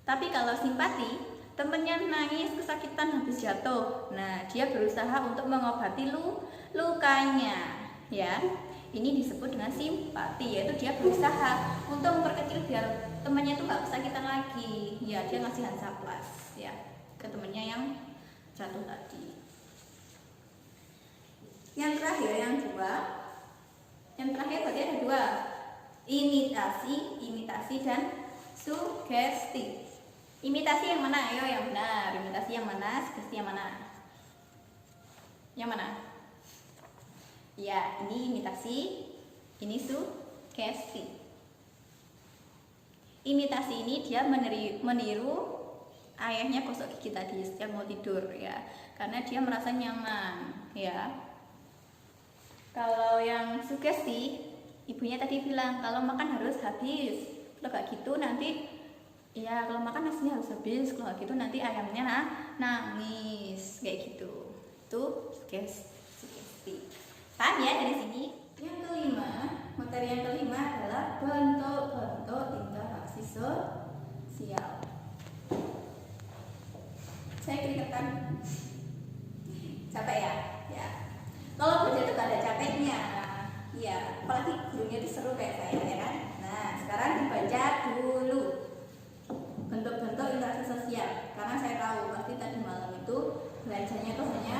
Tapi kalau simpati, temannya nangis kesakitan habis jatuh. Nah, dia berusaha untuk mengobati lukanya ya. Ini disebut dengan simpati, yaitu dia berusaha untuk memperkecil biar temannya itu nggak kesakitan lagi. Ya, dia ngasih Hansaplast ya ke temannya yang jatuh tadi. Yang terakhir yang terakhir berarti ada 2. Imitasi dan sugesti. Imitasi yang mana? Ayo yang benar. Imitasi yang mana? Sugesti yang mana? Yang mana? Ya, ini imitasi, ini sugesti. Imitasi ini dia meniru ayahnya gosok gigi tadi setiap mau tidur ya, karena dia merasa nyaman ya. Kalau yang sugesti, ibunya tadi bilang kalau makan harus habis, kalau gak gitu nanti ya, kalau makan nasinya harus habis, kalau gitu nanti ayamnya nangis kayak gitu. Itu sugesti. Paham ya dari sini? Yang kelima, materi yang kelima adalah bentuk-bentuk interaksi sosial. Saya keringetan. Capek ya? Ya. Kalau belajar itu ada capeknya. Iya, apalagi gurunya itu seru kayak saya ya kan. Nah, sekarang dibaca dulu bentuk-bentuk interaksi sosial, karena saya tahu pasti tadi malam itu belajarnya tuh hanya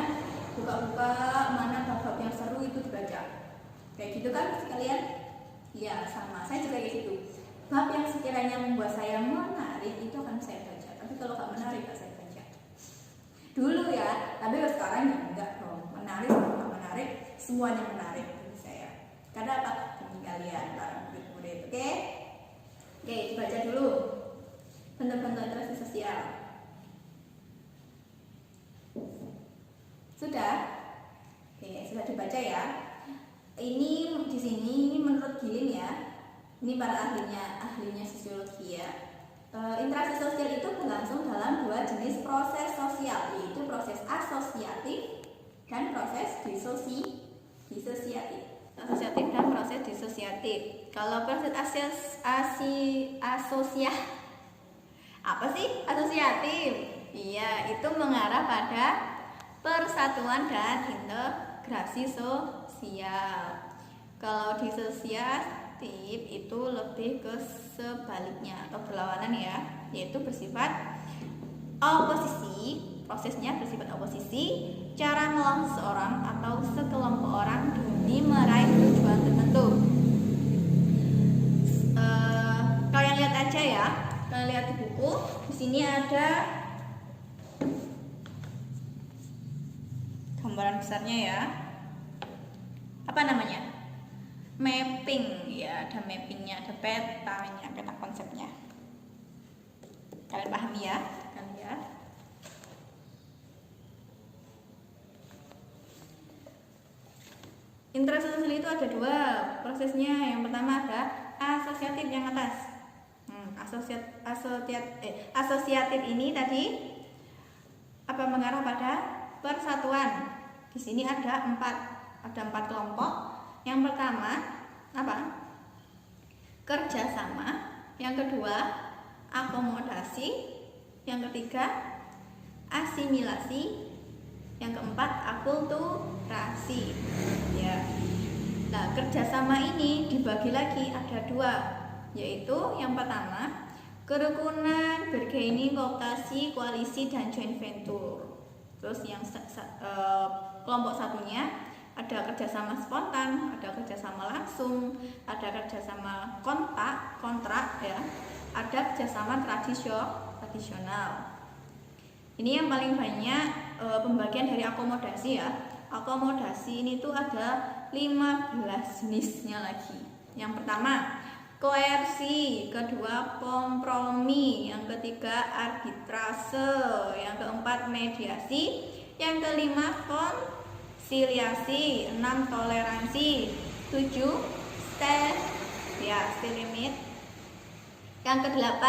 buka-buka mana bab-bab yang seru itu dibaca kayak gitu kan sekalian. Iya, sama saya juga kayak gitu. Bab yang sekiranya membuat saya menarik itu akan saya baca, tapi kalau nggak menarik nggak saya baca dulu ya. Tapi sekarang ya enggak dong, menarik atau nggak menarik semuanya menarik bagi saya, karena apa? Bagi kalian para murid-murid. Oke, dibaca dulu bentuk-bentuk interaksi sosial. Sudah? Oke, sudah dibaca ya. Ini di sini ini menurut Gilin ya. Ini para ahlinya sosiologi ya. Interaksi sosial itu berlangsung dalam 2 jenis proses sosial, yaitu proses asosiatif dan proses disosiatif. Asosiatif dan proses disosiatif. Kalau proses asosiatif apa sih? Asosiatif. Iya, itu mengarah pada persatuan dan integrasi sosial. Kalau disosiatif itu lebih ke sebaliknya atau berlawanan ya, yaitu bersifat oposisi. Prosesnya bersifat oposisi, cara melawan seseorang atau sekelompok orang demi meraih tujuan tertentu. Kalian lihat aja ya, kalian lihat di buku. Di sini ada gambaran besarnya ya. Apa namanya? Mapping ya, ada mappingnya, ada petanya, peta konsepnya. Kalian pahami ya? Kalian lihat. Interaksi sosial itu ada dua prosesnya. Yang pertama ada asosiatif yang atas. Asosiatif ini tadi mengarah pada persatuan. Di sini ada empat kelompok. Yang pertama kerjasama. Yang kedua akomodasi. Yang ketiga asimilasi. Yang keempat akulturasi. Ya. Nah, kerjasama ini dibagi lagi ada dua, yaitu yang pertama kerukunan, bargaining, kooptasi, koalisi, dan joint venture. Terus yang kelompok satunya ada kerjasama spontan, ada kerjasama langsung, ada kerjasama kontrak ya, ada kerjasama tradisional. Ini yang paling banyak pembagian dari akomodasi ya. Akomodasi ini tuh ada 15 jenisnya lagi. Yang pertama koersi, kedua kompromi, yang ketiga arbitrase, yang keempat mediasi, yang kelima konsiliasi, 6 toleransi, 7 stay limit, yang ke-8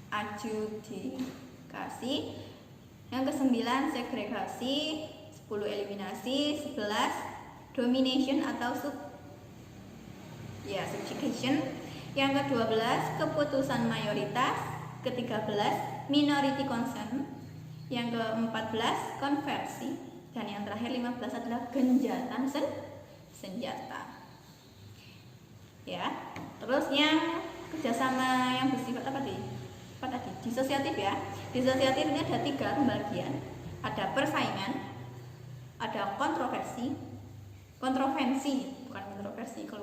adjudikasi, yang ke-9 segregasi, 10 eliminasi, 11 domination atau subjugation, yang ke-12 keputusan mayoritas, ke-13 minority consent, yang ke-14 konversi, dan yang terakhir 15 adalah genjatan senjata. Ya, terus yang kerjasama yang bersifat apa tadi? Disosiatif ya. Disosiatif ini ada 3 pembagian. Ada persaingan, ada kontroversi. Kalau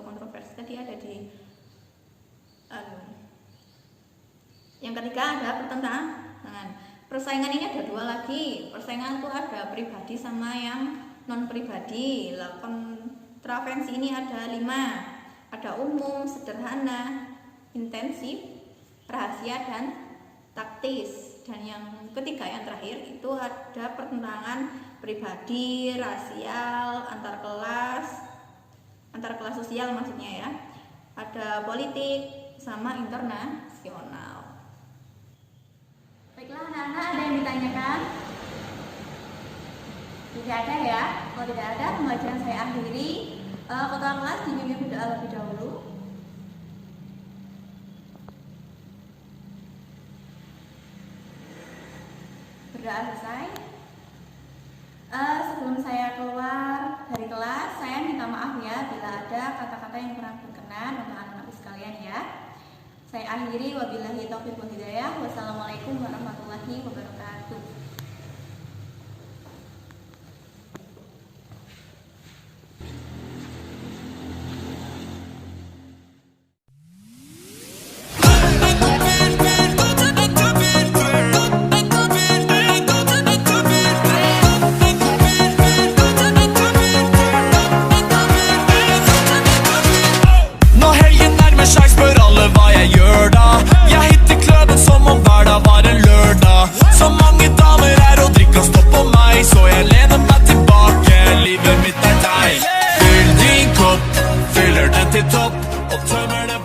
kontroversi tadi ada di yang ketiga ada pertentangan. Persaingan ini ada 2 lagi. Persaingan itu ada pribadi sama yang non pribadi. Kontroversi ini ada 5. Ada umum, sederhana, intensif, rahasia, dan taktis. Dan yang ketiga yang terakhir itu ada pertentangan pribadi, rasial, antar kelas sosial maksudnya ya. Ada politik sama internasional. Baiklah anak-anak, ada yang ditanyakan? Tidak ada ya. Kalau tidak ada, pembelajaran saya akhiri. Ketua kelas dibimbing berdoa lebih dahulu. Berdoa selesai. Sebelum saya keluar dari kelas, saya minta maaf ya bila ada kata-kata yang kurang berkenan untuk anak-anak sekalian ya. Saya akhiri, wabillahi taufiq wal hidayah. Wassalamualaikum warahmatullahi wabarakatuh. Fyller den till topp och tömmer den